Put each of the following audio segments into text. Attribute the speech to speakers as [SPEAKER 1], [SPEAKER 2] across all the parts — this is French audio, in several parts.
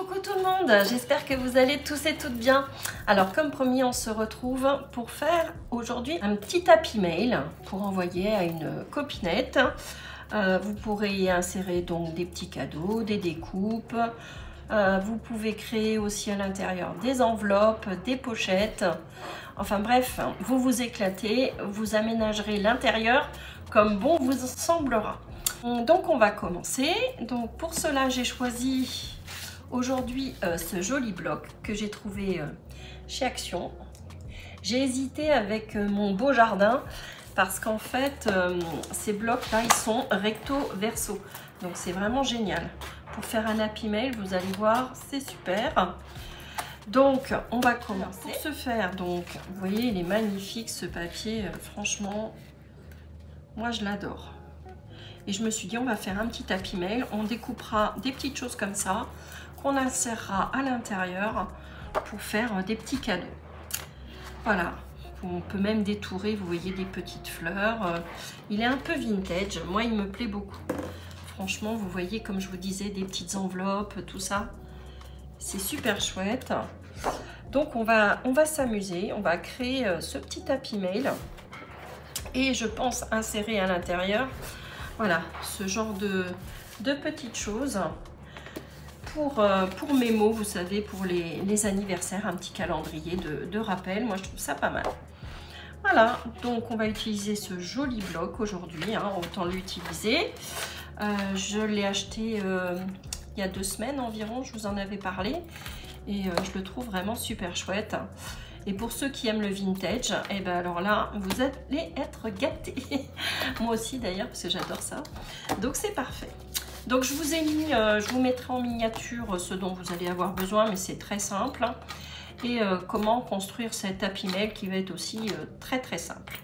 [SPEAKER 1] Coucou tout le monde, j'espère que vous allez tous et toutes bien. Alors comme promis, on se retrouve pour faire aujourd'hui un petit tapis mail pour envoyer à une copinette. Vous pourrez y insérer donc des petits cadeaux, des découpes. Vous pouvez créer aussi à l'intérieur des enveloppes, des pochettes. Enfin bref, vous vous éclatez, vous aménagerez l'intérieur comme bon vous semblera. Donc on va commencer. Donc pour cela, j'ai choisi aujourd'hui ce joli bloc que j'ai trouvé chez Action. J'ai hésité avec mon beau jardin parce qu'en fait ces blocs là ils sont recto verso, donc c'est vraiment génial pour faire un happy mail. Vous allez voir, c'est super. Donc on va commencer. Pour ce faire, donc vous voyez, il est magnifique ce papier, franchement moi je l'adore. Et je me suis dit on va faire un petit happy mail, on découpera des petites choses comme ça qu'on insérera à l'intérieur pour faire des petits cadeaux. Voilà, on peut même détourer, vous voyez, des petites fleurs. Il est un peu vintage, moi il me plaît beaucoup. Franchement, vous voyez, comme je vous disais, des petites enveloppes, tout ça. C'est super chouette. Donc on va s'amuser, on va créer ce petit happy mail. Et je pense insérer à l'intérieur, voilà, ce genre de petites choses. Pour mes mots, vous savez, pour les anniversaires, un petit calendrier de rappel. Moi, je trouve ça pas mal. Voilà, donc on va utiliser ce joli bloc aujourd'hui, hein, autant l'utiliser. Je l'ai acheté il y a 2 semaines environ, je vous en avais parlé. Et je le trouve vraiment super chouette. Et pour ceux qui aiment le vintage, et ben alors là, vous allez être gâtés. Moi aussi d'ailleurs, parce que j'adore ça. Donc c'est parfait. Donc je vous ai mis, je vous mettrai en miniature ce dont vous allez avoir besoin, mais c'est très simple. Et comment construire cet happy mail qui va être aussi très très simple.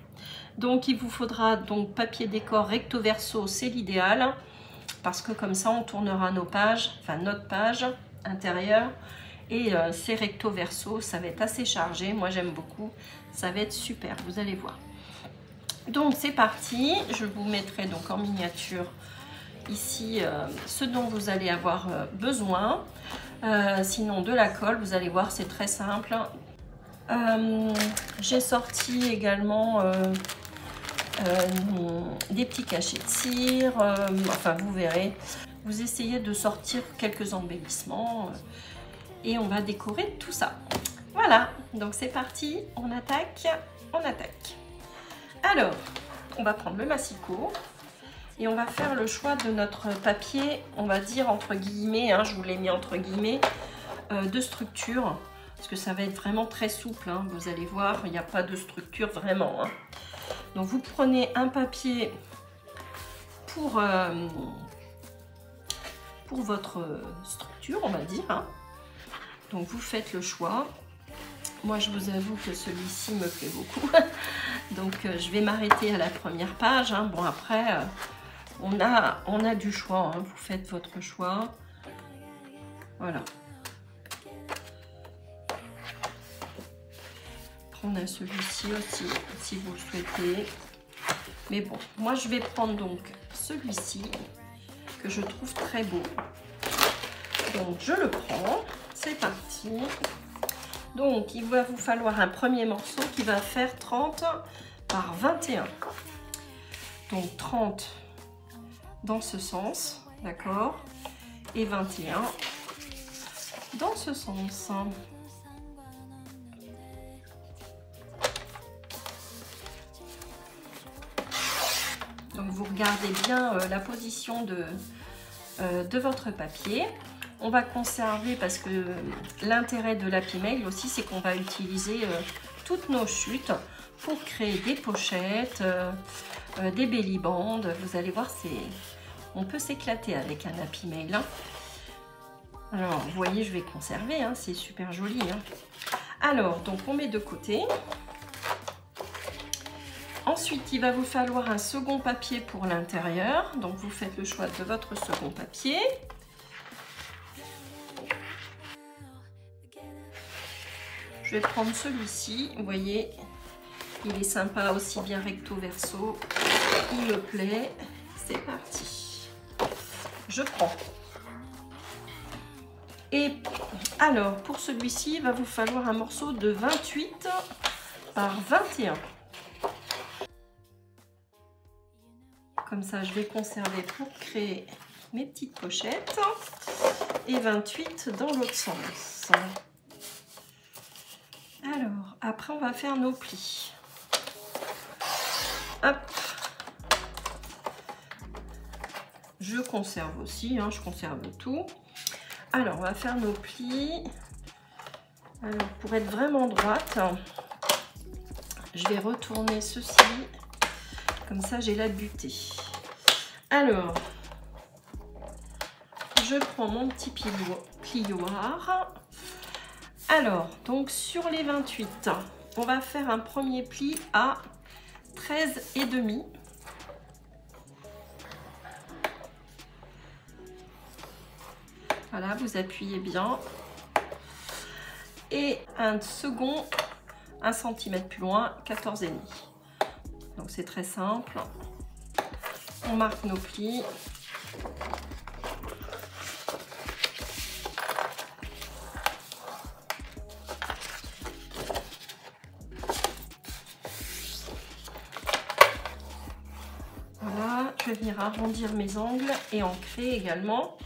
[SPEAKER 1] Donc il vous faudra donc papier décor recto verso, c'est l'idéal, parce que comme ça on tournera nos pages, enfin notre page intérieure. Et c'est recto verso, ça va être assez chargé, moi j'aime beaucoup, ça va être super, vous allez voir. Donc c'est parti, je vous mettrai donc en miniature ici ce dont vous allez avoir besoin. Sinon de la colle, vous allez voir, c'est très simple. J'ai sorti également des petits cachets de cire, enfin vous verrez, vous essayez de sortir quelques embellissements et on va décorer tout ça. Voilà, donc c'est parti, on attaque, on attaque. Alors, on va prendre le massicot. Et on va faire le choix de notre papier, on va dire entre guillemets, hein, je vous l'ai mis entre guillemets, de structure. Parce que ça va être vraiment très souple, hein, vous allez voir, il n'y a pas de structure vraiment. Hein. Donc vous prenez un papier pour votre structure, on va dire. Hein. Donc vous faites le choix. Moi je vous avoue que celui-ci me plaît beaucoup. Donc je vais m'arrêter à la première page. Hein. Bon après... on a du choix, hein. Vous faites votre choix. Voilà. Prendre celui-ci aussi, si vous le souhaitez. Mais bon, moi je vais prendre donc celui-ci, que je trouve très beau. Donc je le prends, c'est parti. Donc il va vous falloir un premier morceau qui va faire 30 par 21. Donc 30 dans ce sens, d'accord, et 21 dans ce sens. Donc vous regardez bien la position de votre papier. On va conserver, parce que l'intérêt de l'happy mail aussi, c'est qu'on va utiliser toutes nos chutes pour créer des pochettes, des belly bands. Vous allez voir, on peut s'éclater avec un happy mail. Hein. Alors, vous voyez, je vais conserver, hein, c'est super joli. Hein. Alors, donc on met de côté. Ensuite, il va vous falloir un second papier pour l'intérieur. Donc, vous faites le choix de votre second papier. Je vais prendre celui-ci, vous voyez, il est sympa, aussi bien recto verso, il me plaît. C'est parti. Je prends. Et alors, pour celui-ci, il va vous falloir un morceau de 28 par 21. Comme ça, je vais conserver pour créer mes petites pochettes. Et 28 dans l'autre sens. Alors, après, on va faire nos plis. Hop. Je conserve aussi, hein, je conserve tout. Alors, on va faire nos plis. Alors, pour être vraiment droite, je vais retourner ceci. Comme ça, j'ai la butée. Alors, je prends mon petit plioir. Alors, donc sur les 28, on va faire un premier pli à 13,5. Voilà, vous appuyez bien. Et un second, 1 cm plus loin, 14,5. Donc c'est très simple. On marque nos plis. Voilà, je vais venir arrondir mes angles et ancrer également.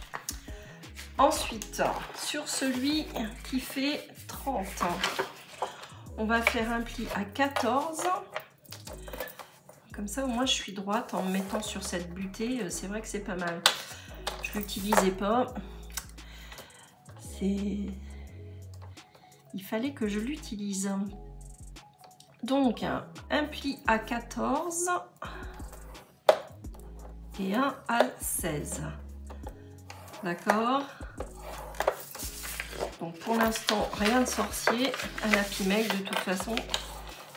[SPEAKER 1] Ensuite, sur celui qui fait 30, on va faire un pli à 14. Comme ça, au moins, je suis droite en me mettant sur cette butée. C'est vrai que c'est pas mal. Je ne l'utilisais pas. Il fallait que je l'utilise. Donc, un pli à 14 et un à 16. D'accord? Donc, pour l'instant, rien de sorcier. Un happy mail, de toute façon,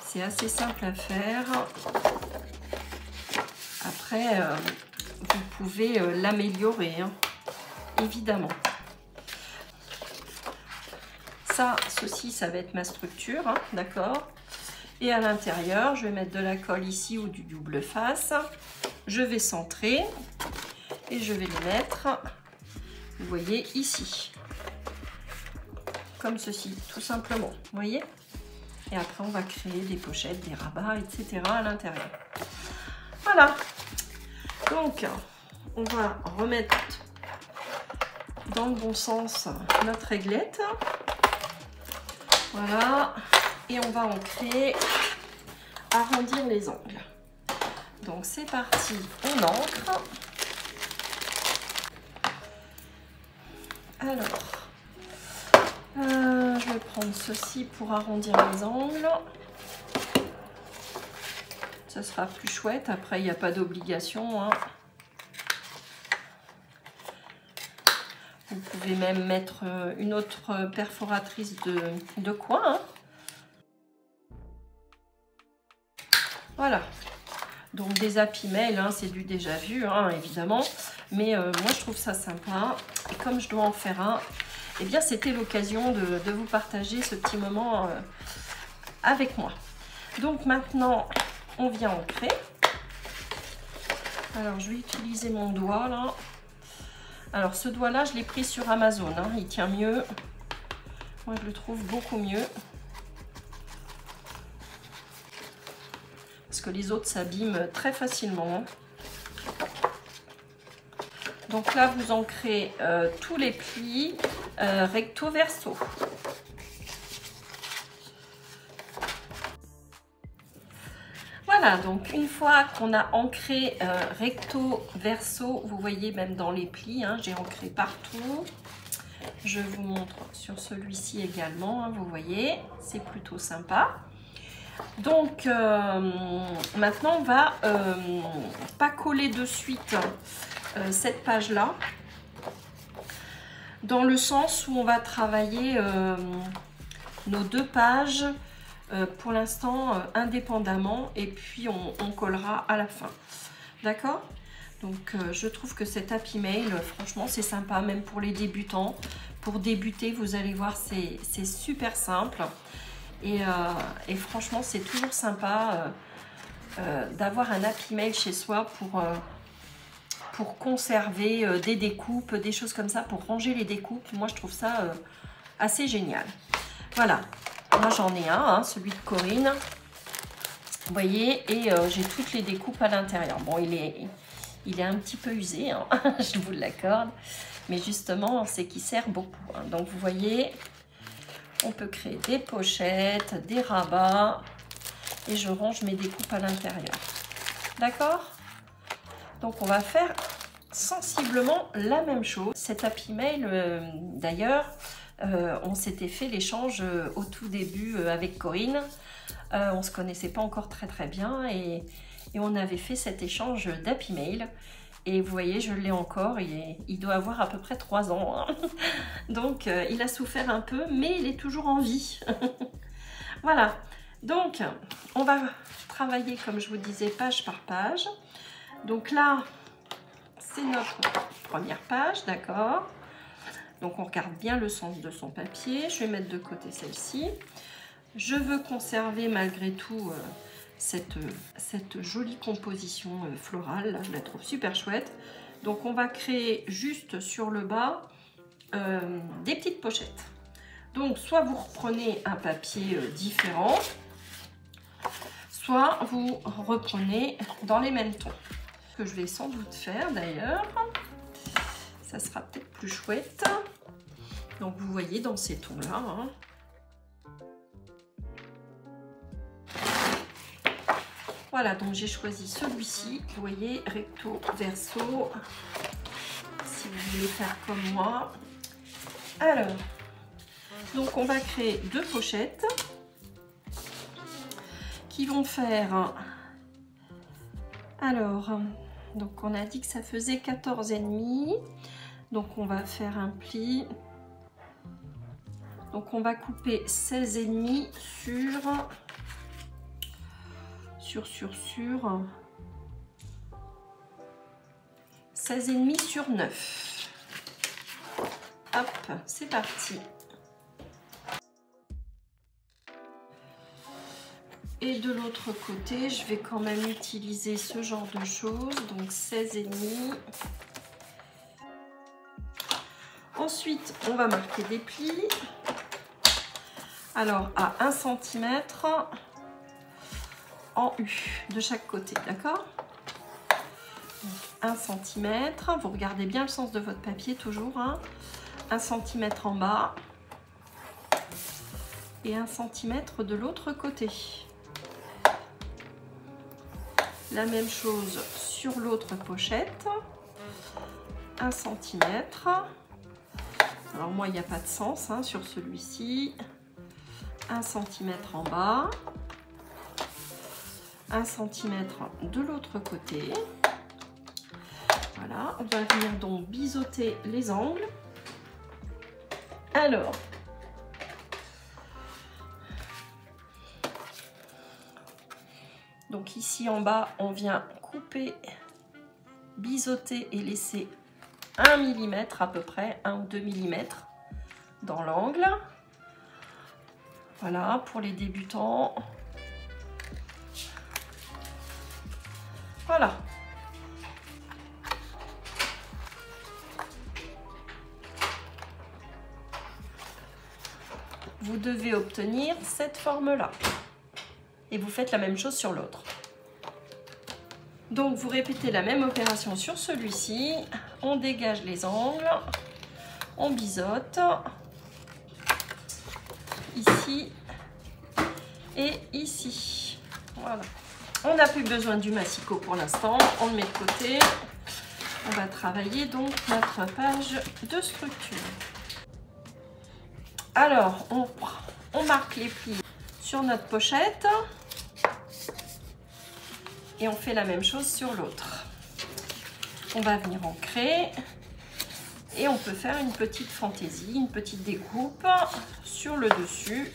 [SPEAKER 1] c'est assez simple à faire. Après, vous pouvez l'améliorer, hein, évidemment. Ceci, ça va être ma structure, hein, d'accord? Et à l'intérieur, je vais mettre de la colle ici ou du double face. Je vais centrer et je vais le mettre, vous voyez, ici. Comme ceci, tout simplement, vous voyez? Et après, on va créer des pochettes, des rabats, etc. à l'intérieur. Voilà. Donc, on va remettre dans le bon sens notre réglette. Voilà. Et on va ancrer, arrondir les angles. Donc, c'est parti. On ancre. Alors, je vais prendre ceci pour arrondir les angles. Ça sera plus chouette. Après, il n'y a pas d'obligation, hein. Vous pouvez même mettre une autre perforatrice de coin, hein. Voilà. Donc des happy mail, hein, c'est du déjà vu, hein, évidemment. Mais moi, je trouve ça sympa. Et comme je dois en faire un, eh bien, c'était l'occasion de vous partager ce petit moment avec moi. Donc maintenant, on vient ancrer. Alors, je vais utiliser mon doigt, là. Alors, ce doigt-là, je l'ai pris sur Amazon, hein. Il tient mieux. Moi, je le trouve beaucoup mieux. Parce que les autres s'abîment très facilement. Donc là, vous ancrez tous les plis recto verso. Voilà, donc une fois qu'on a ancré recto verso, vous voyez même dans les plis, hein, j'ai ancré partout. Je vous montre sur celui-ci également, hein, vous voyez, c'est plutôt sympa. Donc maintenant, on va pas coller de suite cette page-là, dans le sens où on va travailler nos deux pages pour l'instant indépendamment, et puis on collera à la fin. D'accord? Donc je trouve que cet happy mail, franchement, c'est sympa, même pour les débutants. Pour débuter, vous allez voir, c'est super simple. Et franchement, c'est toujours pour conserver des découpes, des choses comme ça, pour ranger les découpes. Moi, je trouve ça assez génial. Voilà, moi j'en ai un, hein, celui de Corinne. Vous voyez, et j'ai toutes les découpes à l'intérieur. Bon, il est un petit peu usé, hein, je vous l'accorde. Mais justement, c'est qu'il sert beaucoup. Hein. Donc, vous voyez, on peut créer des pochettes, des rabats. Et je range mes découpes à l'intérieur. D'accord? Donc, on va faire sensiblement la même chose. Cet Happy Mail, d'ailleurs, on s'était fait l'échange au tout début avec Corinne. On ne se connaissait pas encore très bien et on avait fait cet échange d'Happy Mail. Et vous voyez, je l'ai encore, il doit avoir à peu près 3 ans. Hein. Donc, il a souffert un peu, mais il est toujours en vie. Voilà, donc, on va travailler, comme je vous disais, page par page. Donc là, c'est notre première page, d'accord? Donc, on regarde bien le sens de son papier. Je vais mettre de côté celle-ci. Je veux conserver malgré tout cette jolie composition florale. Je la trouve super chouette. Donc, on va créer juste sur le bas des petites pochettes. Donc, soit vous reprenez un papier différent, soit vous reprenez dans les mêmes tons. Que je vais sans doute faire d'ailleurs. Ça sera peut-être plus chouette. Donc, vous voyez dans ces tons-là. Hein. Voilà, donc j'ai choisi celui-ci, vous voyez, recto, verso, si vous voulez faire comme moi. Alors, donc on va créer 2 pochettes qui vont faire, alors, donc on a dit que ça faisait 14,5, donc on va faire un pli, donc on va couper 16,5 sur 16,5 sur 9. Hop, c'est parti. Et de l'autre côté, je vais quand même utiliser ce genre de choses, donc 16,5. Ensuite, on va marquer des plis. Alors, à 1 cm en U de chaque côté, d'accord? 1 cm, vous regardez bien le sens de votre papier toujours, hein? 1 cm en bas et 1 cm de l'autre côté. La même chose sur l'autre pochette, 1 cm. Alors moi il n'y a pas de sens hein, sur celui-ci, 1 cm en bas. 1 cm de l'autre côté. Voilà, on va venir donc biseauter les angles. Alors, donc ici en bas, on vient couper, biseauter et laisser 1 mm à peu près, 1 ou 2 mm dans l'angle. Voilà, pour les débutants. Voilà. Vous devez obtenir cette forme-là. Et vous faites la même chose sur l'autre. Donc, vous répétez la même opération sur celui-ci. On dégage les angles. On biseaute. Ici. Et ici. Voilà. On n'a plus besoin du massicot pour l'instant, on le met de côté. On va travailler donc notre page de structure. Alors, on marque les plis sur notre pochette et on fait la même chose sur l'autre. On va venir ancrer et on peut faire une petite fantaisie, une petite découpe sur le dessus.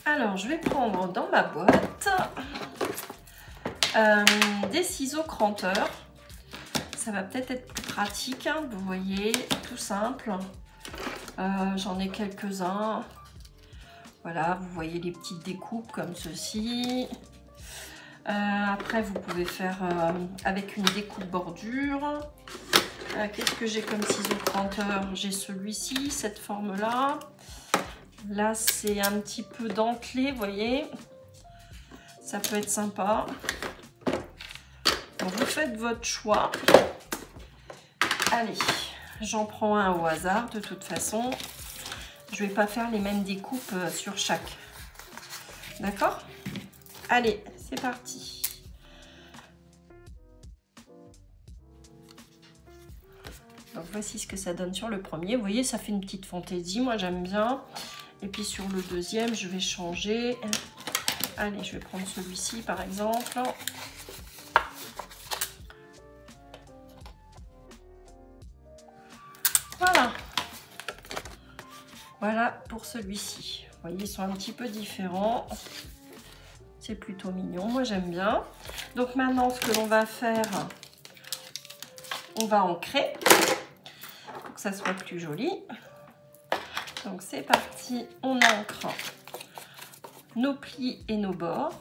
[SPEAKER 1] Alors, je vais prendre dans ma boîte des ciseaux cranteurs. Ça va peut-être être plus pratique, hein, vous voyez, tout simple. J'en ai quelques-uns. Voilà, vous voyez les petites découpes comme ceci. Après, vous pouvez faire avec une découpe bordure. Qu'est-ce que j'ai comme ciseau cranteur? J'ai celui-ci, cette forme-là. Là, c'est un petit peu dentelé, vous voyez. Ça peut être sympa. Donc, vous faites votre choix. Allez, j'en prends un au hasard de toute façon. Je ne vais pas faire les mêmes découpes sur chaque. D'accord? Allez, c'est parti. Donc voici ce que ça donne sur le premier. Vous voyez, ça fait une petite fantaisie. Moi, j'aime bien. Et puis sur le deuxième, je vais changer. Allez, je vais prendre celui-ci par exemple. Voilà. Voilà pour celui-ci. Vous voyez, ils sont un petit peu différents. C'est plutôt mignon. Moi, j'aime bien. Donc maintenant, ce que l'on va faire, on va ancrer pour que ça soit plus joli. Donc c'est parti, on ancre nos plis et nos bords.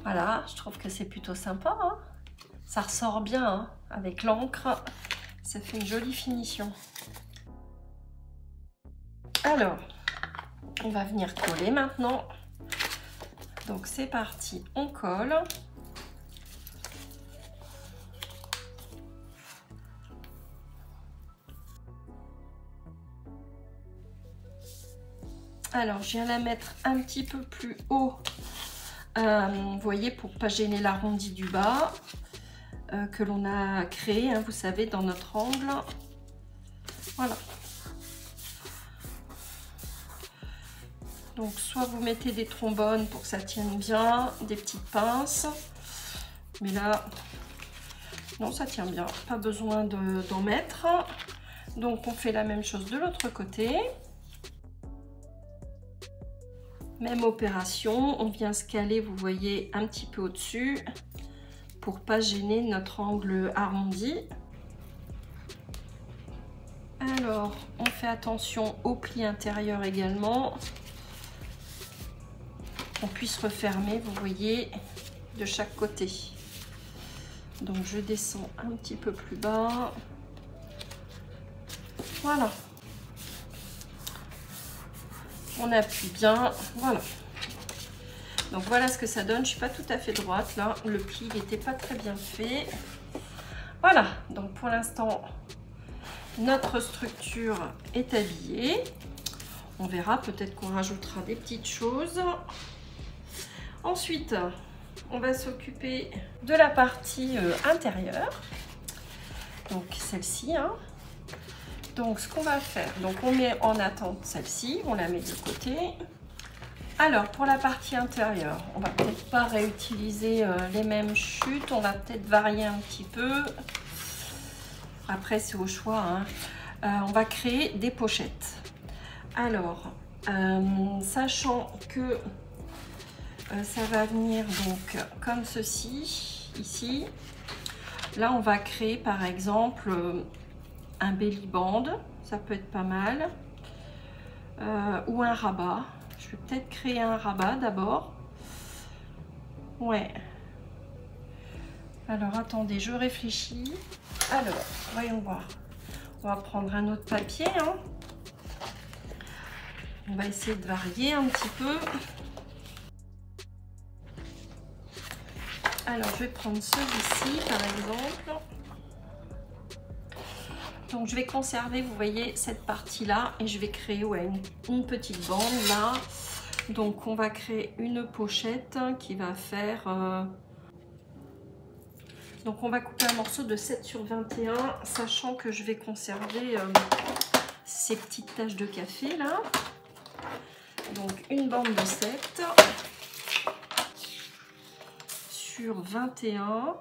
[SPEAKER 1] Voilà, je trouve que c'est plutôt sympa, hein. Ça ressort bien hein, avec l'encre, ça fait une jolie finition. Alors, on va venir coller maintenant. Donc c'est parti, on colle. Alors je viens la mettre un petit peu plus haut, vous voyez, pour pas gêner l'arrondi du bas que l'on a créé, hein, vous savez, dans notre angle. Voilà. Donc soit vous mettez des trombones pour que ça tienne bien, des petites pinces, mais là, non, ça tient bien, pas besoin d'en mettre. Donc on fait la même chose de l'autre côté. Même opération, on vient se caler, vous voyez, un petit peu au-dessus pour pas gêner notre angle arrondi. Alors, on fait attention au pli intérieur également. On puisse refermer, vous voyez, de chaque côté. Donc je descends un petit peu plus bas. Voilà. On appuie bien, voilà. Donc voilà ce que ça donne. Je suis pas tout à fait droite là. Le pli n'était pas très bien fait. Voilà. Donc pour l'instant, notre structure est habillée. On verra, peut-être qu'on rajoutera des petites choses. Ensuite, on va s'occuper de la partie intérieure. Donc celle-ci, hein. Donc ce qu'on va faire, donc on met en attente celle-ci, on la met de côté. Alors pour la partie intérieure, on va peut-être pas réutiliser les mêmes chutes, on va peut-être varier un petit peu. Après c'est au choix, hein. On va créer des pochettes. Alors, sachant que ça va venir donc comme ceci, ici. Là on va créer par exemple un belly band, ça peut être pas mal, ou un rabat. Je vais peut-être créer un rabat d'abord. Ouais. Alors attendez, je réfléchis. Alors, voyons voir. On va prendre un autre papier, hein. On va essayer de varier un petit peu. Alors, je vais prendre celui-ci par exemple. Donc je vais conserver, vous voyez, cette partie-là et je vais créer ouais, une petite bande là. Donc on va créer une pochette qui va faire... Donc on va couper un morceau de 7 sur 21, sachant que je vais conserver ces petites taches de café là. Donc une bande de 7 sur 21.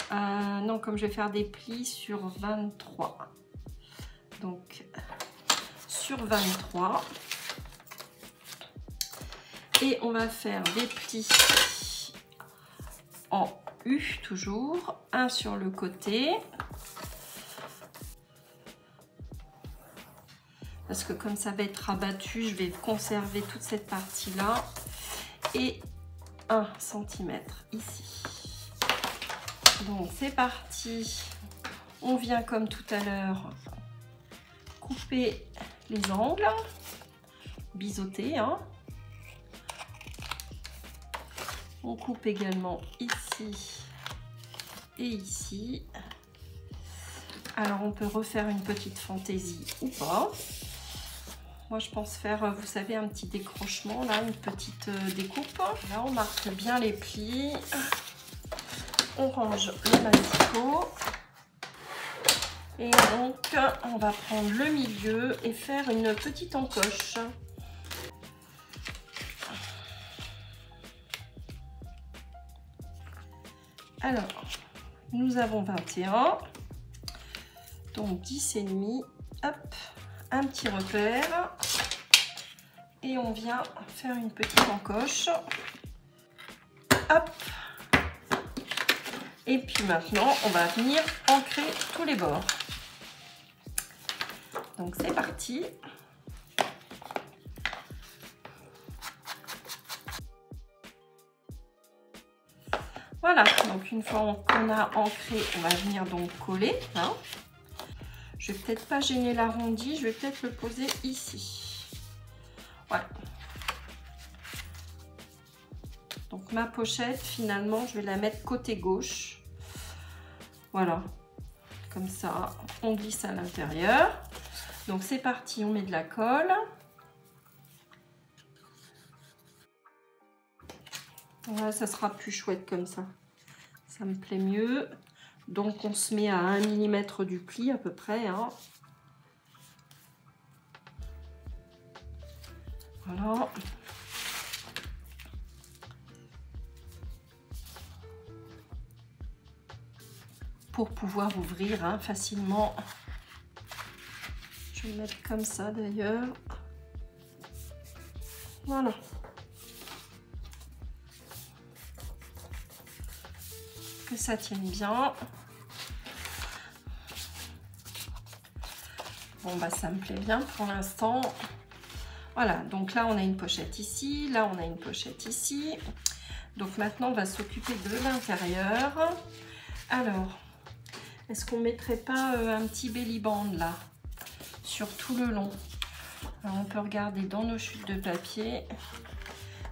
[SPEAKER 1] Non, comme je vais faire des plis sur 23. Donc, sur 23. Et on va faire des plis en U toujours, un sur le côté. Parce que comme ça va être rabattu, je vais conserver toute cette partie-là. Et 1 cm ici. Donc c'est parti. On vient comme tout à l'heure couper les angles. Biseauter, hein. On coupe également ici et ici. Alors on peut refaire une petite fantaisie ou pas. Moi je pense faire, vous savez, un petit décrochement là, une petite découpe. Là on marque bien les plis. On range les masticots. Et donc on va prendre le milieu et faire une petite encoche. Alors, nous avons 21, donc 10,5, hop, un petit repère, et on vient faire une petite encoche, hop, et puis maintenant, on va venir ancrer tous les bords. Donc c'est parti. Voilà, donc une fois qu'on a ancré, on va venir donc coller. Hein. Je vais peut-être pas gêner l'arrondi, je vais peut-être le poser ici. Voilà. Donc ma pochette, finalement, je vais la mettre côté gauche. Voilà, comme ça, on glisse à l'intérieur. Donc c'est parti, on met de la colle. Voilà, ça sera plus chouette comme ça. Ça me plaît mieux. Donc on se met à 1 mm du pli à peu près. Hein. Voilà. Pour pouvoir ouvrir hein, facilement. Je vais le mettre comme ça d'ailleurs. Voilà. Que ça tienne bien. Bon bah ça me plaît bien pour l'instant. Voilà, donc là on a une pochette ici, là on a une pochette ici. Donc maintenant on va s'occuper de l'intérieur. Alors, est-ce qu'on mettrait pas un petit belly band là, sur tout le long? Alors on peut regarder dans nos chutes de papier.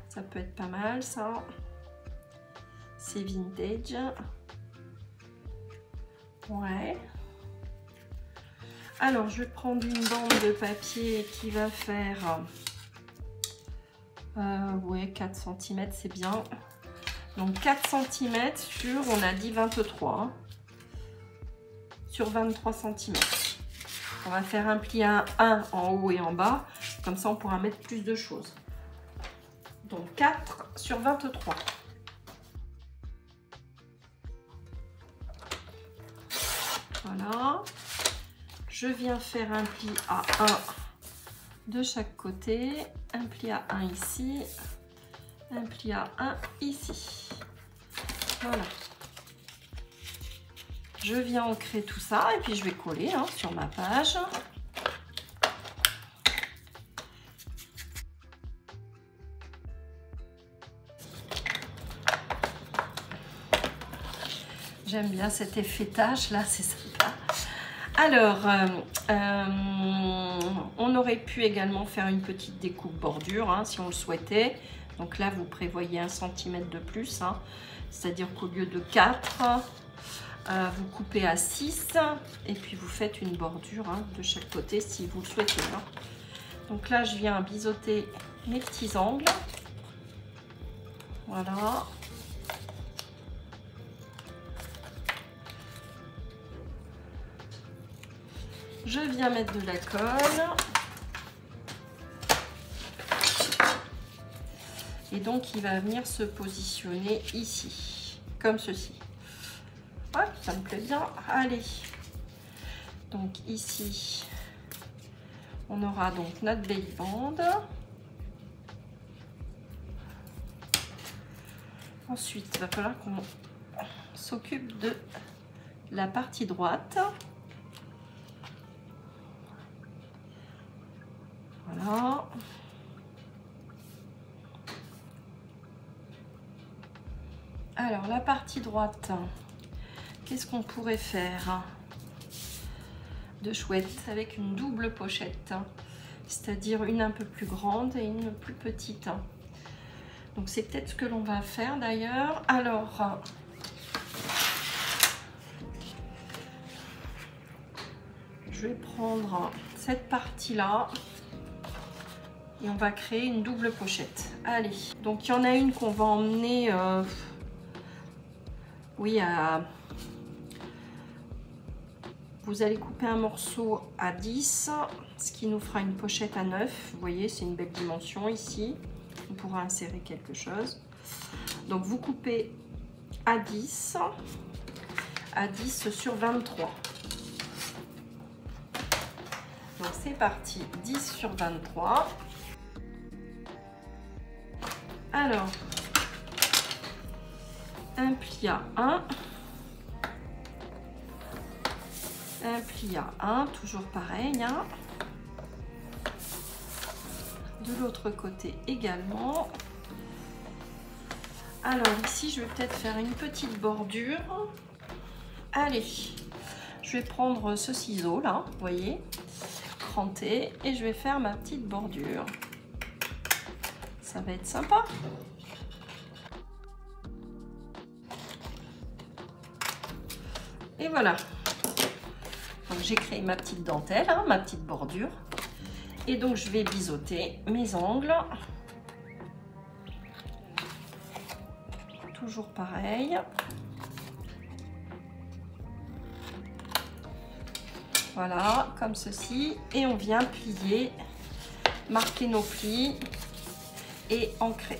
[SPEAKER 1] Ça peut être pas mal ça. C'est vintage. Ouais. Alors, je vais prendre une bande de papier qui va faire ouais, 4 cm, c'est bien. Donc 4 cm sur, on a dit 23. Hein, sur 23 cm. On va faire un pli à 1 en haut et en bas. Comme ça, on pourra mettre plus de choses. Donc 4 sur 23. Voilà, je viens faire un pli à 1 de chaque côté, un pli à 1 ici, un pli à 1 ici. Voilà. Je viens ancrer tout ça et puis je vais coller hein, sur ma page. J'aime bien cet effet tache là, c'est sympa. Alors, on aurait pu également faire une petite découpe bordure hein, si on le souhaitait. Donc là, vous prévoyez 1 cm de plus. Hein, c'est-à-dire qu'au lieu de 4, vous coupez à 6 et puis vous faites une bordure hein, de chaque côté si vous le souhaitez. Hein. Donc là, je viens biseauter mes petits angles. Voilà. Je viens mettre de la colle. Et donc, il va venir se positionner ici, comme ceci. Hop, ça me plaît bien. Allez. Donc ici, on aura donc notre belly band. Ensuite, il va falloir qu'on s'occupe de la partie droite. Voilà. Alors la partie droite, qu'est-ce qu'on pourrait faire de chouette avec une double pochette, c'est-à-dire une un peu plus grande et une plus petite. Donc c'est peut-être ce que l'on va faire d'ailleurs. Alors je vais prendre cette partie-là et on va créer une double pochette. Allez, donc il y en a une qu'on va emmener oui, vous allez couper un morceau à 10, ce qui nous fera une pochette à 9. Vous voyez, c'est une belle dimension ici. On pourra insérer quelque chose. Donc vous coupez à 10 sur 23. Donc c'est parti, 10 sur 23. Alors, un pli à 1, un pli à 1, toujours pareil, hein. De l'autre côté également. Alors ici, je vais peut-être faire une petite bordure. Allez, je vais prendre ce ciseau là, vous voyez, cranté, et je vais faire ma petite bordure. Ça va être sympa. Et voilà. Donc j'ai créé ma petite dentelle, hein, ma petite bordure. Et donc je vais biseauter mes angles. Toujours pareil. Voilà, comme ceci. Et on vient plier, marquer nos plis et ancrer.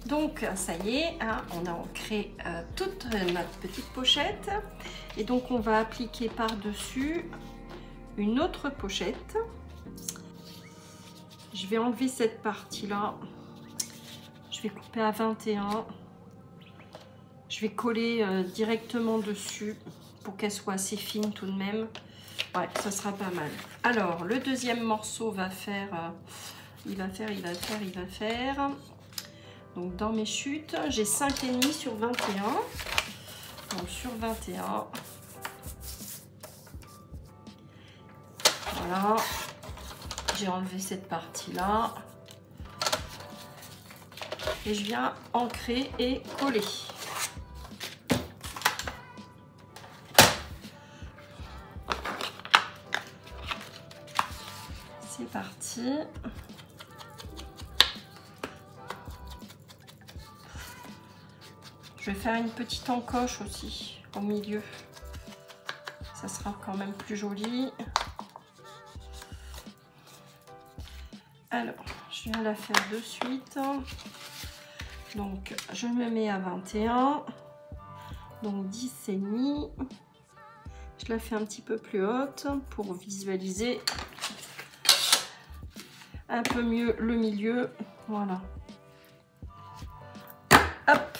[SPEAKER 1] Donc ça y est, hein, on a ancré toute notre petite pochette. Et donc on va appliquer par-dessus une autre pochette. Je vais enlever cette partie-là. Je vais couper à 21. Je vais coller directement dessus pour qu'elle soit assez fine tout de même. Ouais, ça sera pas mal. Alors, le deuxième morceau va faire... il va faire... Donc, dans mes chutes, j'ai 5,5 sur 21. Donc, sur 21. Voilà. J'ai enlevé cette partie-là. Et je viens ancrer et coller. C'est parti. Je vais faire une petite encoche aussi au milieu. Ça sera quand même plus joli. Alors, je viens la faire de suite. Donc, je me mets à 21. Donc, 10,5. Je la fais un petit peu plus haute pour visualiser un peu mieux le milieu. Voilà. Hop.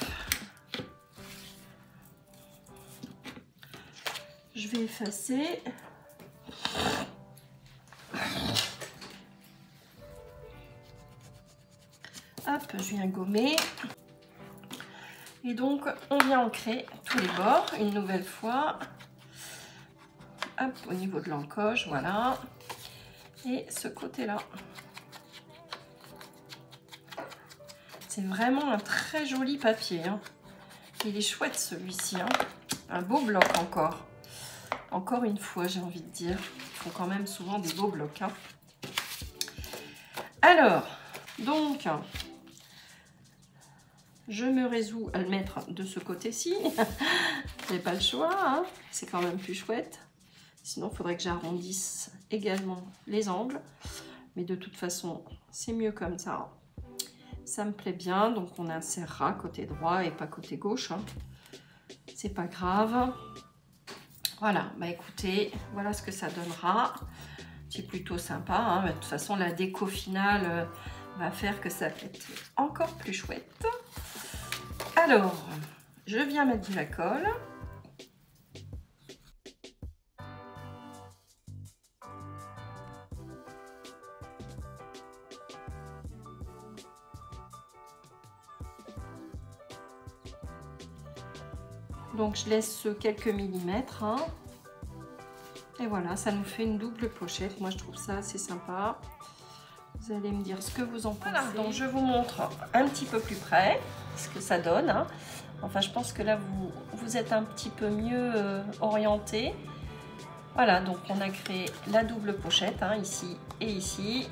[SPEAKER 1] Je vais effacer. Hop, je viens gommer. Et donc, on vient ancrer tous les bords une nouvelle fois. Hop, au niveau de l'encoche, voilà. Et ce côté-là. C'est vraiment un très joli papier, hein. Il est chouette celui-ci, hein. Un beau bloc encore. Encore une fois, j'ai envie de dire. Ils font quand même souvent des beaux blocs, hein. Alors, donc, je me résous à le mettre de ce côté-ci. J'ai pas le choix, hein. C'est quand même plus chouette. Sinon, il faudrait que j'arrondisse également les angles. Mais de toute façon, c'est mieux comme ça. Ça me plaît bien, donc on insérera côté droit et pas côté gauche, hein. C'est pas grave. Voilà, bah écoutez, voilà ce que ça donnera. C'est plutôt sympa, hein. De toute façon, la déco finale On va faire que ça va être encore plus chouette. Alors, je viens mettre de la colle. Donc je laisse quelques millimètres. Hein. Et voilà, ça nous fait une double pochette. Moi je trouve ça assez sympa. Vous allez me dire ce que vous en pensez. Voilà, donc je vous montre un petit peu plus près ce que ça donne. Hein. Enfin, je pense que là, vous êtes un petit peu mieux orienté. Voilà, donc on a créé la double pochette, hein, ici et ici.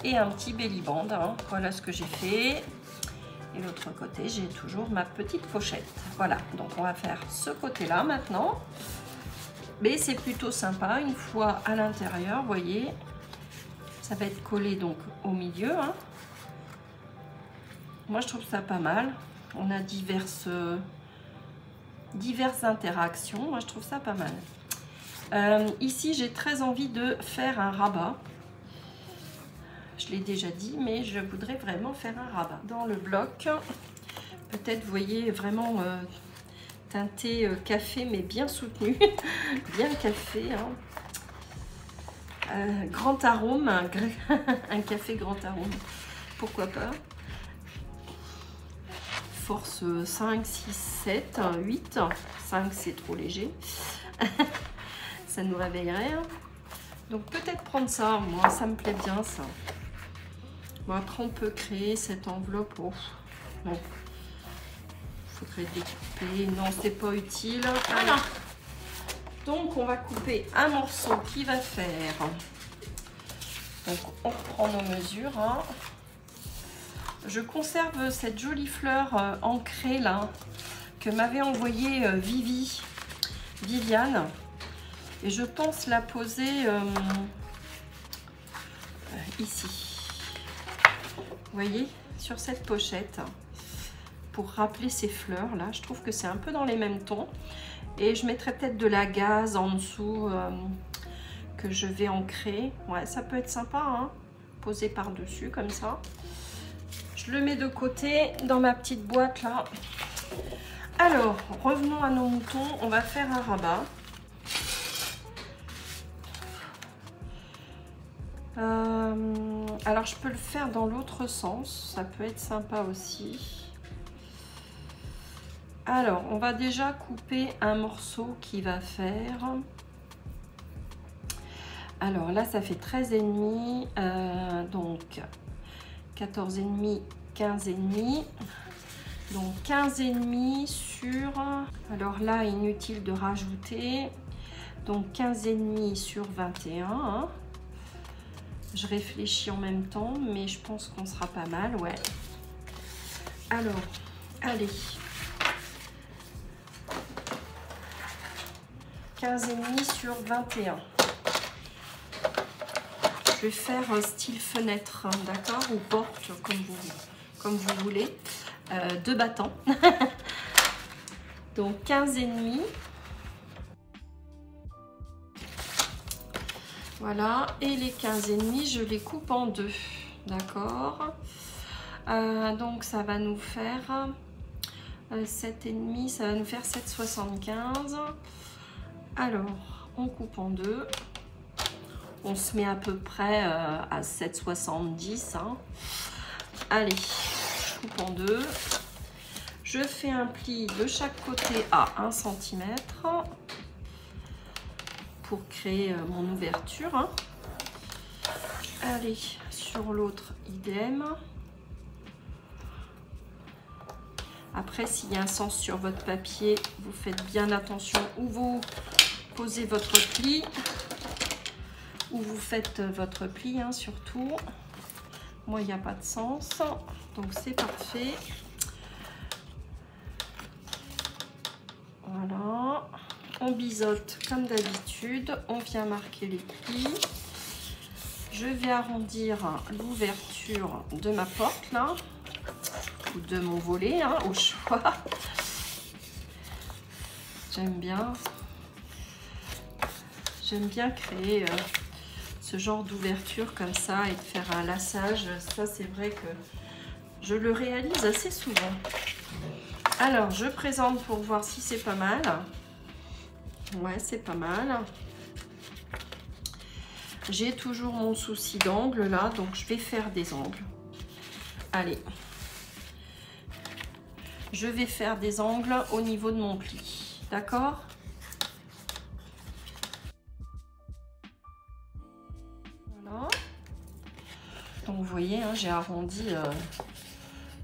[SPEAKER 1] Et un petit belly band. Hein. Voilà ce que j'ai fait. Et l'autre côté, j'ai toujours ma petite pochette. Voilà, donc on va faire ce côté-là maintenant. Mais c'est plutôt sympa, une fois à l'intérieur, vous voyez. Ça va être collé donc au milieu. Hein. Moi, je trouve ça pas mal. On a diverses interactions. Moi, je trouve ça pas mal. Ici, j'ai très envie de faire un rabat. Je l'ai déjà dit, mais je voudrais vraiment faire un rabat. Dans le bloc, peut-être, vous voyez, vraiment teinté café, mais bien soutenu. Bien café. Hein. Grand arôme, un café grand arôme, pourquoi pas. Force 5, 6, 7, 8, 5 c'est trop léger, ça nous réveillerait. Hein. Donc peut-être prendre ça, moi ça me plaît bien ça. Bon, après on peut créer cette enveloppe, oh, non, il faudrait découper, non c'est pas utile. Voilà. Donc on va couper un morceau qui va faire. Donc on reprend nos mesures. Hein. Je conserve cette jolie fleur ancrée là que m'avait envoyée Viviane. Et je pense la poser ici. Vous voyez, sur cette pochette. Pour rappeler ces fleurs là. Je trouve que c'est un peu dans les mêmes tons. Et je mettrai peut-être de la gaze en dessous que je vais ancrer. Ouais, ça peut être sympa, hein, posé par-dessus comme ça. Je le mets de côté dans ma petite boîte là. Alors, revenons à nos moutons. On va faire un rabat. Alors, je peux le faire dans l'autre sens. Ça peut être sympa aussi. Alors, on va déjà couper un morceau qui va faire... Alors là, ça fait 13,5, donc 14,5, 15,5. Donc 15,5 sur... Alors là, inutile de rajouter. Donc 15,5 sur 21. Hein. Je réfléchis en même temps, mais je pense qu'on sera pas mal, ouais. Alors, allez. 15,5 sur 21. Je vais faire style fenêtre, hein, d'accord, ou porte, comme vous voulez. 2 battants. Donc 15,5. Voilà, et les 15,5, je les coupe en 2. D'accord. Donc ça va nous faire 7,5, ça va nous faire 7,75. Alors, on coupe en 2. On se met à peu près à 7,70. Hein. Allez, je coupe en 2. Je fais un pli de chaque côté à 1 cm pour créer mon ouverture. Hein. Allez, sur l'autre, idem. Après, s'il y a un sens sur votre papier, vous faites bien attention où vous posez votre pli, où vous faites votre pli, hein, surtout. Moi, il n'y a pas de sens, donc c'est parfait. Voilà, on biseaute comme d'habitude, on vient marquer les plis. Je vais arrondir l'ouverture de ma porte, là, ou de mon volet, hein, au choix. J'aime bien créer ce genre d'ouverture comme ça et de faire un laçage. Ça, c'est vrai que je le réalise assez souvent. Alors, je présente pour voir si c'est pas mal. Ouais, c'est pas mal. J'ai toujours mon souci d'angle là, donc je vais faire des angles. Allez. Je vais faire des angles au niveau de mon pli. D'accord ? Voilà. Donc vous voyez, hein, j'ai arrondi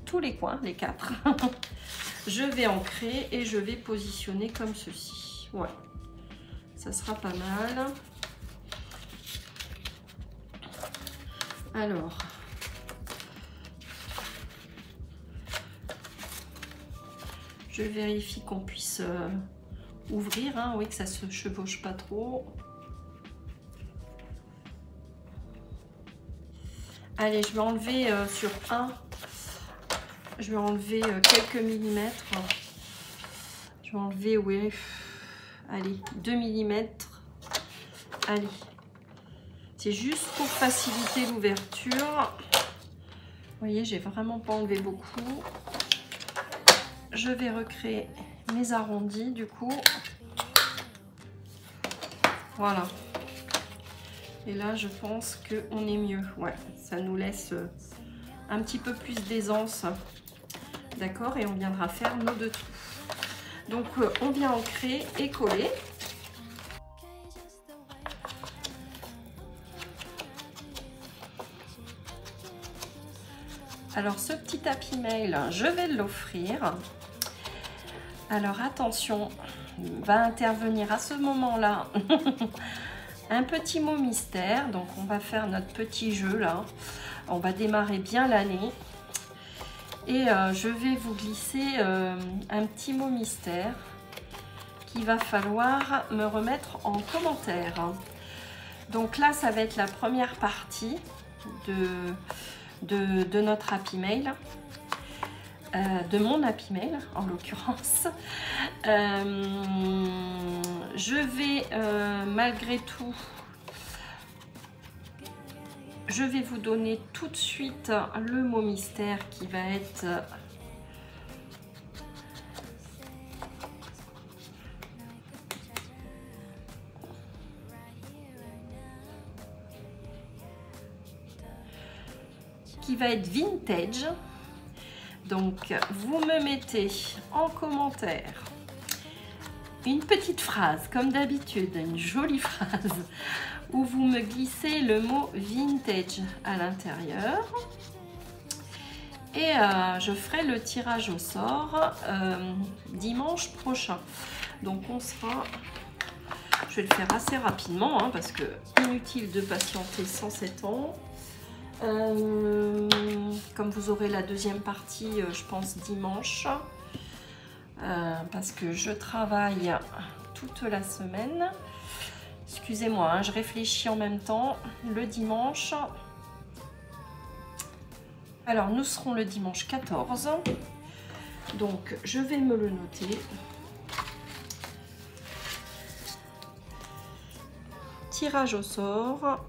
[SPEAKER 1] tous les coins, les 4. Je vais ancrer et je vais positionner comme ceci. Ouais, ça sera pas mal. Alors, je vérifie qu'on puisse ouvrir, hein, oui, que ça se chevauche pas trop. Allez, je vais enlever sur un, je vais enlever quelques millimètres. Je vais enlever, oui, allez, 2 millimètres. Allez, c'est juste pour faciliter l'ouverture. Vous voyez, j'ai vraiment pas enlevé beaucoup. Je vais recréer mes arrondis du coup. Voilà. Et là, je pense qu'on est mieux. Ouais, ça nous laisse un petit peu plus d'aisance. D'accord, et on viendra faire nos 2 trous. Donc, on vient ancrer et coller. Alors, ce petit tapis mail, je vais l'offrir. Alors, attention, va intervenir à ce moment-là un petit mot mystère. Donc, on va faire notre petit jeu là. On va démarrer bien l'année. Et je vais vous glisser un petit mot mystère qu'il va falloir me remettre en commentaire. Donc là, ça va être la première partie de notre Happy Mail, de mon Happy Mail en l'occurrence. Je vais malgré tout, je vais vous donner tout de suite le mot mystère qui va être vintage. Donc vous me mettez en commentaire une petite phrase comme d'habitude, une jolie phrase où vous me glissez le mot vintage à l'intérieur et je ferai le tirage au sort dimanche prochain. Donc on sera, je vais le faire assez rapidement hein, parce que inutile de patienter 107 ans. Comme vous aurez la deuxième partie, je pense dimanche, parce que je travaille toute la semaine. Excusez-moi, hein, je réfléchis en même temps. Le dimanche, alors nous serons le dimanche 14, donc je vais me le noter. Tirage au sort.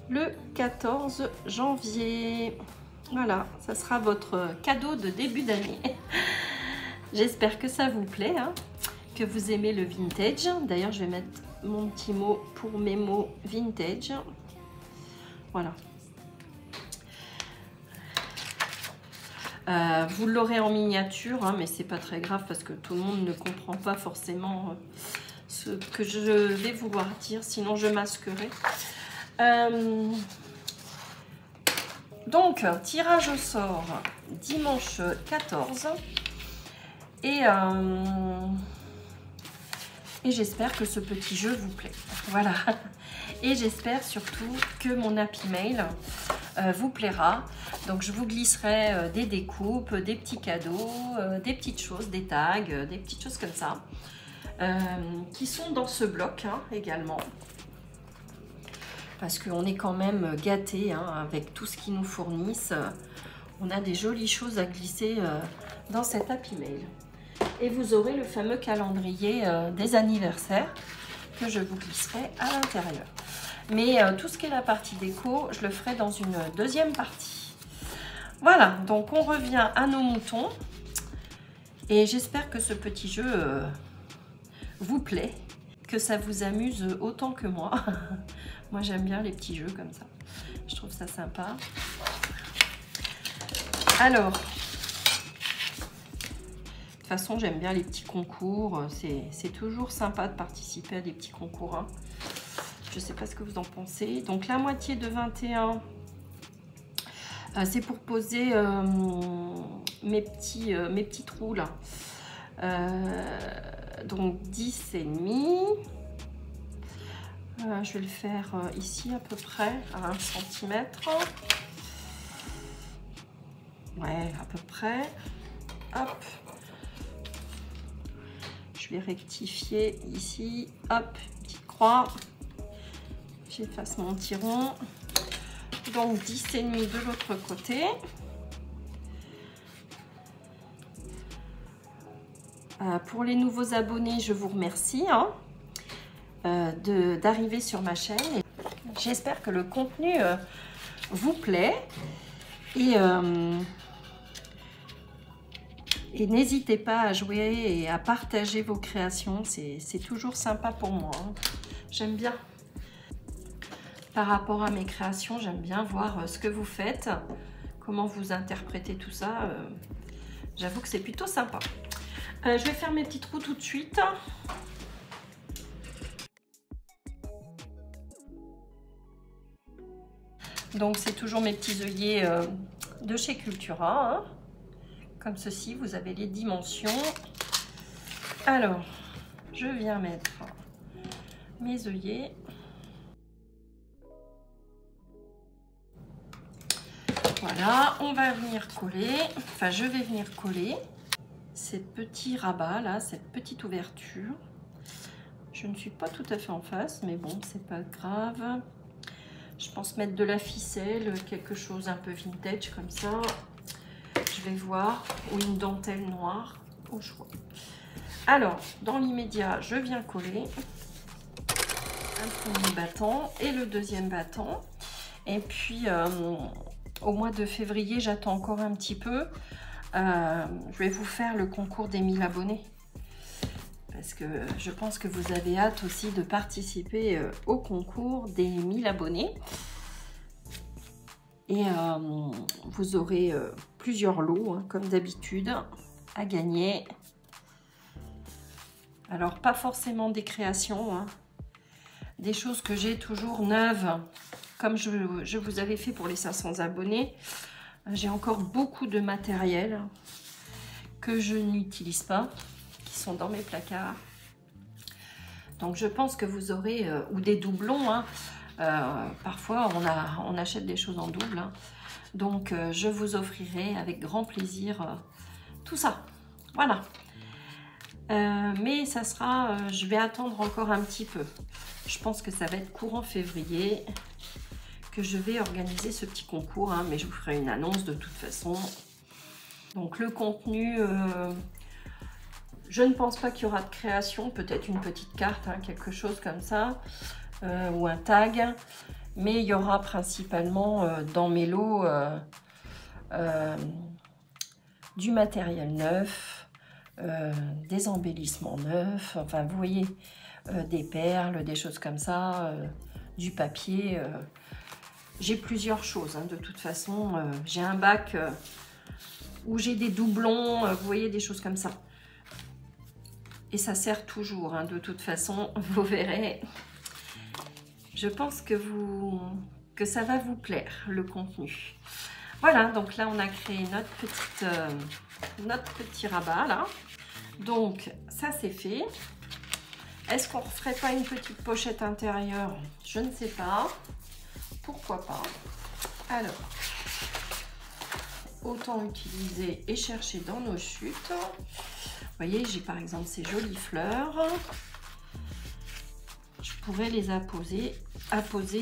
[SPEAKER 1] Le 14 janvier. Voilà, ça sera votre cadeau de début d'année. J'espère que ça vous plaît, hein, que vous aimez le vintage. D'ailleurs, je vais mettre mon petit mot pour mes mots vintage. Voilà. Vous l'aurez en miniature, hein, mais c'est pas très grave parce que tout le monde ne comprend pas forcément ce que je vais vouloir dire, sinon je masquerai. Donc, tirage au sort dimanche 14 et j'espère que ce petit jeu vous plaît. Voilà. Et j'espère surtout que mon Happy Mail vous plaira. Donc, je vous glisserai des découpes, des petits cadeaux, des petites choses, des tags, des petites choses comme ça qui sont dans ce bloc hein, également. Parce qu'on est quand même gâtés hein, avec tout ce qu'ils nous fournissent. On a des jolies choses à glisser dans cet Happy Mail. Et vous aurez le fameux calendrier des anniversaires que je vous glisserai à l'intérieur. Mais tout ce qui est la partie déco, je le ferai dans une deuxième partie. Voilà, donc on revient à nos moutons. Et j'espère que ce petit jeu vous plaît, que ça vous amuse autant que moi. Moi j'aime bien les petits jeux comme ça. Je trouve ça sympa. Alors, de toute façon j'aime bien les petits concours. C'est toujours sympa de participer à des petits concours. Hein. Je ne sais pas ce que vous en pensez. Donc la moitié de 21, c'est pour poser mes petits trous là. Donc 10 et demi. Je vais le faire ici à peu près à 1 cm. Ouais, à peu près. Hop. Je vais rectifier ici. Hop, petite croix. J'efface mon tiron. Donc 10 et demi de l'autre côté. Pour les nouveaux abonnés, je vous remercie d'arriver sur ma chaîne. J'espère que le contenu vous plaît et n'hésitez pas à jouer et à partager vos créations. C'est toujours sympa pour moi. Hein. J'aime bien. Par rapport à mes créations, j'aime bien voir ce que vous faites, comment vous interprétez tout ça. J'avoue que c'est plutôt sympa. Je vais faire mes petits trous tout de suite. Donc c'est toujours mes petits œillets de chez Cultura. Hein. Comme ceci, vous avez les dimensions. Alors, je viens mettre mes œillets. Voilà, on va venir coller, enfin je vais venir coller ces petits rabats là, cette petite ouverture. Je ne suis pas tout à fait en face, mais bon, c'est pas grave. Je pense mettre de la ficelle, quelque chose un peu vintage comme ça. Je vais voir, ou une dentelle noire, au choix. Alors, dans l'immédiat, je viens coller un premier battant et le deuxième battant. Et puis, au mois de février, j'attends encore un petit peu. Je vais vous faire le concours des 1000 abonnés. Parce que je pense que vous avez hâte aussi de participer au concours des 1000 abonnés. Et vous aurez plusieurs lots, hein, comme d'habitude, à gagner. Alors, pas forcément des créations, hein, des choses que j'ai toujours neuves, comme je vous avais fait pour les 500 abonnés. J'ai encore beaucoup de matériel que je n'utilise pas, qui sont dans mes placards. Donc je pense que vous aurez, ou des doublons, hein. Parfois on achète des choses en double. Hein. Donc je vous offrirai avec grand plaisir tout ça. Voilà. Mais ça sera, je vais attendre encore un petit peu. Je pense que ça va être courant février que je vais organiser ce petit concours, hein, mais je vous ferai une annonce de toute façon. Donc le contenu, je ne pense pas qu'il y aura de création, peut-être une petite carte, hein, quelque chose comme ça, ou un tag, mais il y aura principalement dans mes lots du matériel neuf, des embellissements neufs, enfin vous voyez, des perles, des choses comme ça, du papier. J'ai plusieurs choses, hein, de toute façon. J'ai un bac où j'ai des doublons, vous voyez, des choses comme ça. Et ça sert toujours, hein, de toute façon, vous verrez. Je pense que ça va vous plaire, le contenu. Voilà, donc là, on a créé notre petit rabat, là. Donc, ça, c'est fait. Est-ce qu'on ne referait pas une petite pochette intérieure? Je ne sais pas. Pourquoi pas? Alors, autant utiliser et chercher dans nos chutes. Vous voyez, j'ai par exemple ces jolies fleurs. Je pourrais les apposer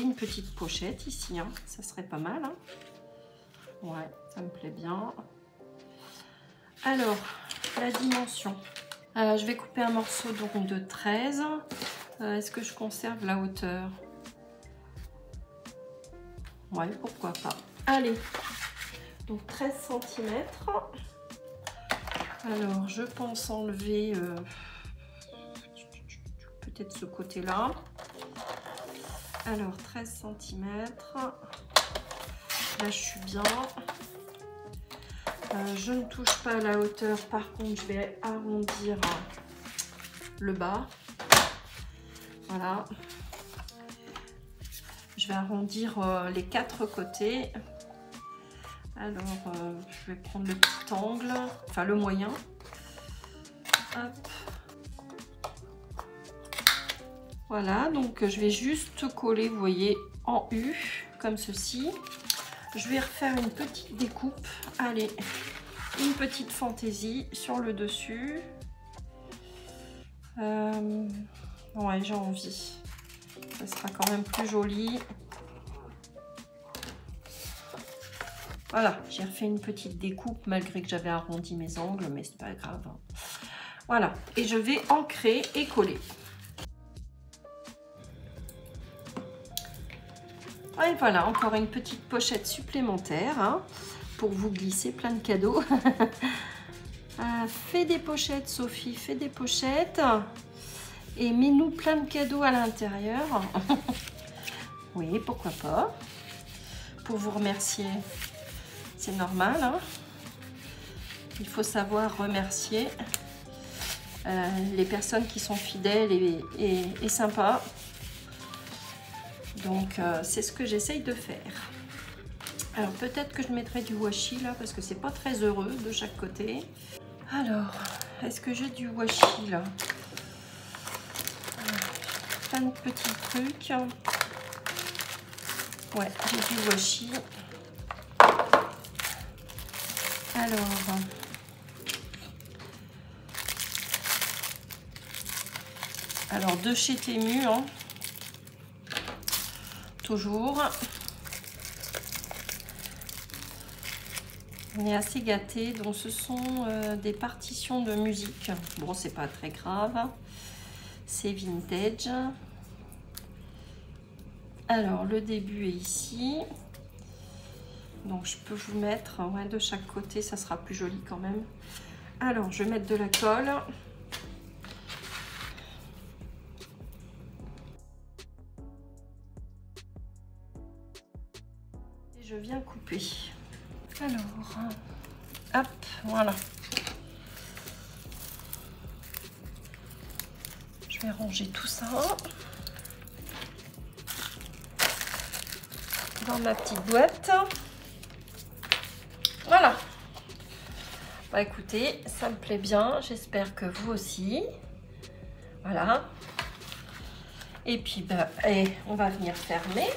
[SPEAKER 1] une petite pochette ici. Hein. Ça serait pas mal. Hein. Ouais, ça me plaît bien. Alors, la dimension. Je vais couper un morceau donc de 13. Est-ce que je conserve la hauteur? Ouais, pourquoi pas. Allez, donc 13 cm. Alors, je pense enlever peut-être ce côté-là. Alors, 13 cm. Là, je suis bien. Je ne touche pas à la hauteur. Par contre, je vais arrondir le bas. Voilà. Je vais arrondir les 4 côtés. Alors, je vais prendre le petit angle, enfin le moyen. Hop. Voilà, donc je vais juste coller, vous voyez, en U, comme ceci. Je vais refaire une petite découpe. Allez, une petite fantaisie sur le dessus. Ouais, j'ai envie. Ça sera quand même plus joli. Voilà, j'ai refait une petite découpe malgré que j'avais arrondi mes angles, mais c'est pas grave. Voilà, et je vais ancrer et coller. Et voilà, encore une petite pochette supplémentaire hein, pour vous glisser plein de cadeaux. Fais des pochettes, Sophie, fais des pochettes. Et mets-nous plein de cadeaux à l'intérieur. Oui, pourquoi pas. Pour vous remercier, c'est normal. Hein. Il faut savoir remercier les personnes qui sont fidèles et sympas. Donc, c'est ce que j'essaye de faire. Alors, peut-être que je mettrai du washi là, parce que c'est pas très heureux de chaque côté. Alors, est-ce que j'ai du washi là? Plein de petits trucs. Ouais, j'ai du washi. Alors de chez Temu, hein. Toujours. On est assez gâtés. Donc ce sont des partitions de musique. Bon, c'est pas très grave. C'est vintage. Alors le début est ici. Donc je peux vous mettre ouais, de chaque côté, ça sera plus joli quand même. Alors je vais mettre de la colle. Et je viens couper. Alors, hop, voilà. Je vais ranger tout ça dans ma petite boîte. Voilà. Bah écoutez, ça me plaît bien. J'espère que vous aussi. Voilà. Et puis, bah, on va venir fermer.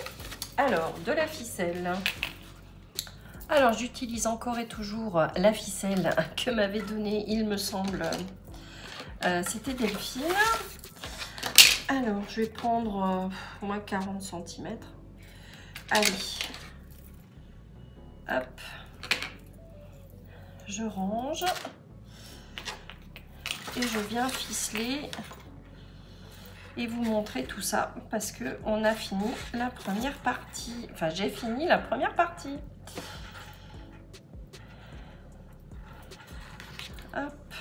[SPEAKER 1] Alors, de la ficelle. Alors, j'utilise encore et toujours la ficelle que m'avait donnée, il me semble, c'était Delphine. Alors, je vais prendre au moins 40 cm. Allez. Hop. Je range. Et je viens ficeler et vous montrer tout ça parce que on a fini la première partie. Enfin, j'ai fini la première partie. Hop.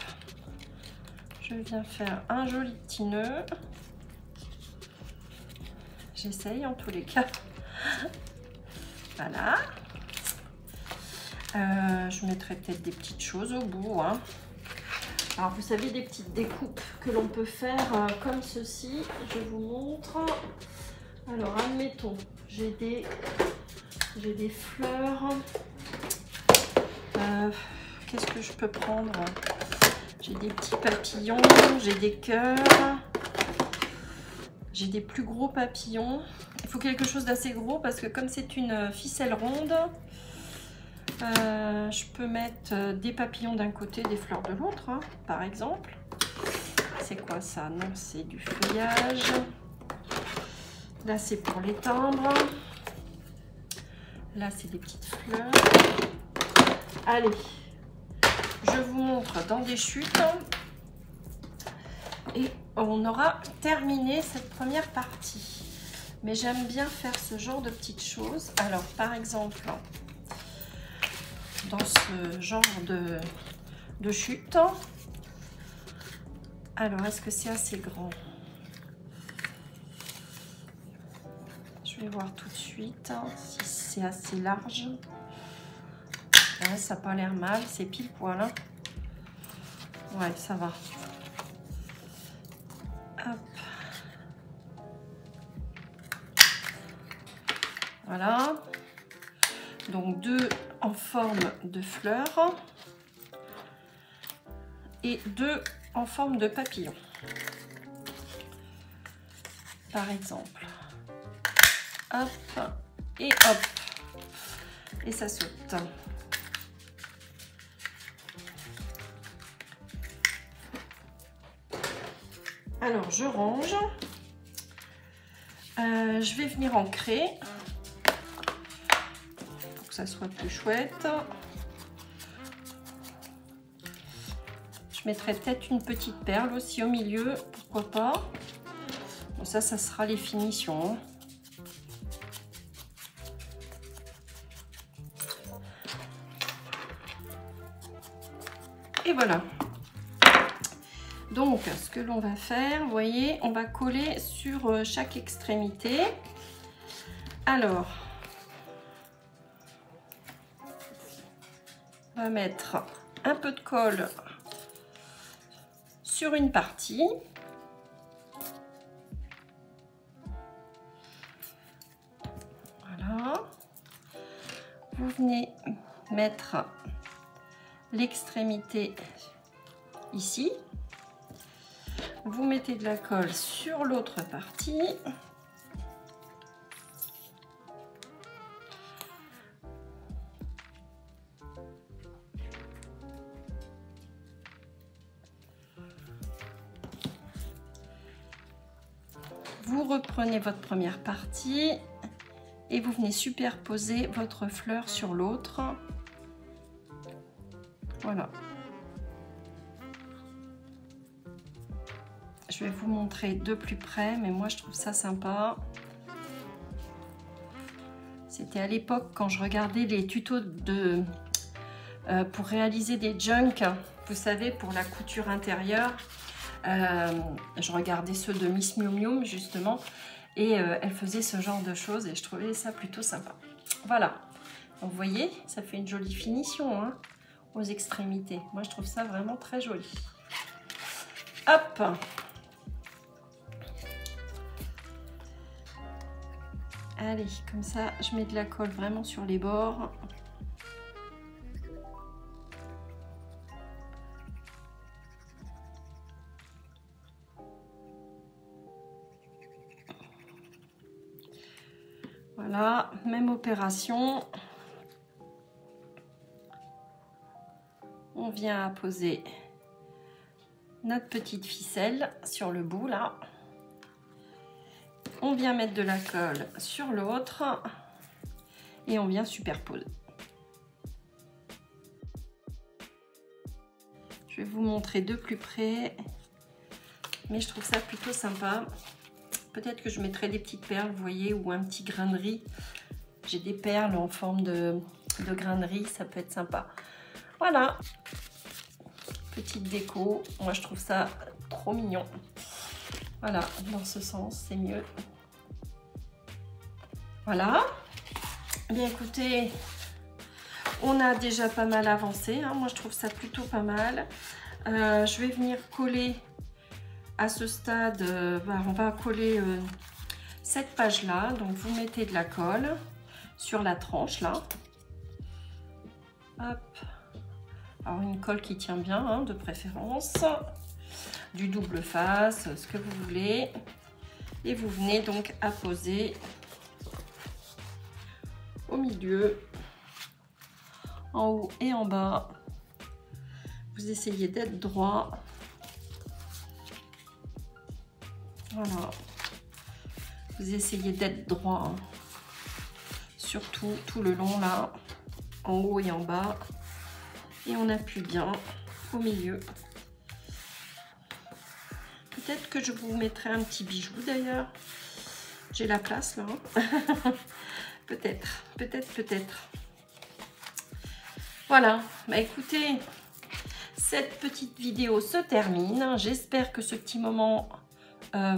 [SPEAKER 1] Je viens faire un joli petit nœud. J'essaye en tous les cas. Voilà. Je mettrai peut-être des petites choses au bout. Hein. Alors, vous savez, des petites découpes que l'on peut faire comme ceci. Je vous montre. Alors, admettons, j'ai des fleurs. Qu'est-ce que je peux prendre? J'ai des petits papillons, j'ai des cœurs. J'ai des plus gros papillons. Il faut quelque chose d'assez gros parce que comme c'est une ficelle ronde, je peux mettre des papillons d'un côté, des fleurs de l'autre, hein, par exemple. C'est quoi ça? Non, c'est du feuillage. Là, c'est pour les timbres. Là, c'est des petites fleurs. Allez, je vous montre dans des chutes. Et on aura terminé cette première partie. Mais j'aime bien faire ce genre de petites choses. Alors, par exemple, dans ce genre de chute. Alors, est-ce que c'est assez grand? Je vais voir tout de suite si c'est assez large. Ouais, ça n'a pas l'air mal, c'est pile poil. Hein. Ouais, ça va. Hop. Voilà. Donc 2 en forme de fleurs et 2 en forme de papillon. Par exemple. Hop et hop. Et ça saute. Alors je range. Je vais venir ancrer pour que ça soit plus chouette. Je mettrai peut-être une petite perle aussi au milieu, pourquoi pas. Bon, ça sera les finitions. Et voilà. Donc, ce que l'on va faire, vous voyez, on va coller sur chaque extrémité. Alors, on va mettre un peu de colle sur une partie. Voilà. Vous venez mettre l'extrémité ici. Vous mettez de la colle sur l'autre partie. Vous reprenez votre première partie et vous venez superposer votre fleur sur l'autre. Voilà. Je vais vous montrer de plus près, mais moi je trouve ça sympa. C'était à l'époque quand je regardais les tutos pour réaliser des junks, vous savez, pour la couture intérieure. Je regardais ceux de Miss Miu Miu justement, et elle faisait ce genre de choses et je trouvais ça plutôt sympa. Voilà, donc vous voyez, ça fait une jolie finition hein, aux extrémités. Moi je trouve ça vraiment très joli. Hop! Allez, comme ça, je mets de la colle vraiment sur les bords. Voilà, même opération. On vient poser notre petite ficelle sur le bout là. On vient mettre de la colle sur l'autre et on vient superposer. Je vais vous montrer de plus près, mais je trouve ça plutôt sympa. Peut-être que je mettrai des petites perles, vous voyez, ou un petit grain de riz. J'ai des perles en forme de grain de riz, ça peut être sympa. Voilà, petite déco. Moi, je trouve ça trop mignon. Voilà, dans ce sens, c'est mieux. Voilà. Bien écoutez, on a déjà pas mal avancé. Hein. Moi, je trouve ça plutôt pas mal. Je vais venir coller à ce stade. On va coller cette page-là. Donc, vous mettez de la colle sur la tranche là. Hop. Alors, une colle qui tient bien, hein, de préférence. Du double face, ce que vous voulez. Et vous venez donc apposer au milieu, en haut et en bas. Vous essayez d'être droit. Voilà. Vous essayez d'être droit, hein. Surtout tout le long là, en haut et en bas. Et on appuie bien au milieu. Peut-être que je vous mettrai un petit bijou d'ailleurs. J'ai la place là. Peut-être. Voilà, bah écoutez, cette petite vidéo se termine. J'espère que ce petit moment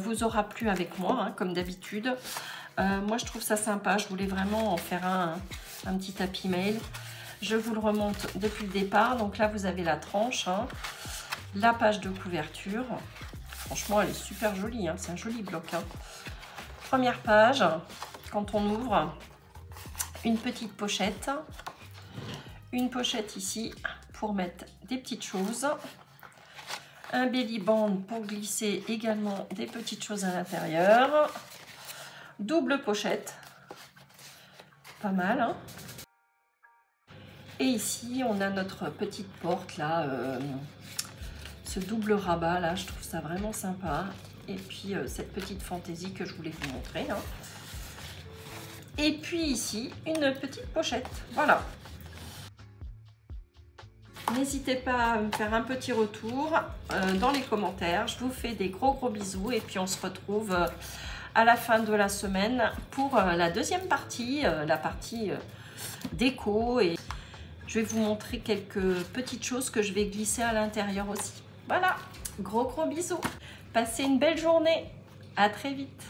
[SPEAKER 1] vous aura plu avec moi, hein, comme d'habitude. Moi, je trouve ça sympa. Je voulais vraiment en faire un petit Happy Mail. Je vous le remonte depuis le départ. Donc là, vous avez la tranche, hein, la page de couverture. Franchement, elle est super jolie. Hein, c'est un joli bloc. Hein. Première page, quand on ouvre, une petite pochette. Une pochette ici pour mettre des petites choses. Un belly band pour glisser également des petites choses à l'intérieur. Double pochette. Pas mal, hein. Et ici, on a notre petite porte, là. Ce double rabat, là, je trouve ça vraiment sympa. Et puis, cette petite fantaisie que je voulais vous montrer. Hein. Et puis ici, une petite pochette. Voilà. N'hésitez pas à me faire un petit retour dans les commentaires. Je vous fais des gros bisous. Et puis, on se retrouve à la fin de la semaine pour la deuxième partie, la partie déco. Et je vais vous montrer quelques petites choses que je vais glisser à l'intérieur aussi. Voilà, gros bisous. Passez une belle journée. À très vite.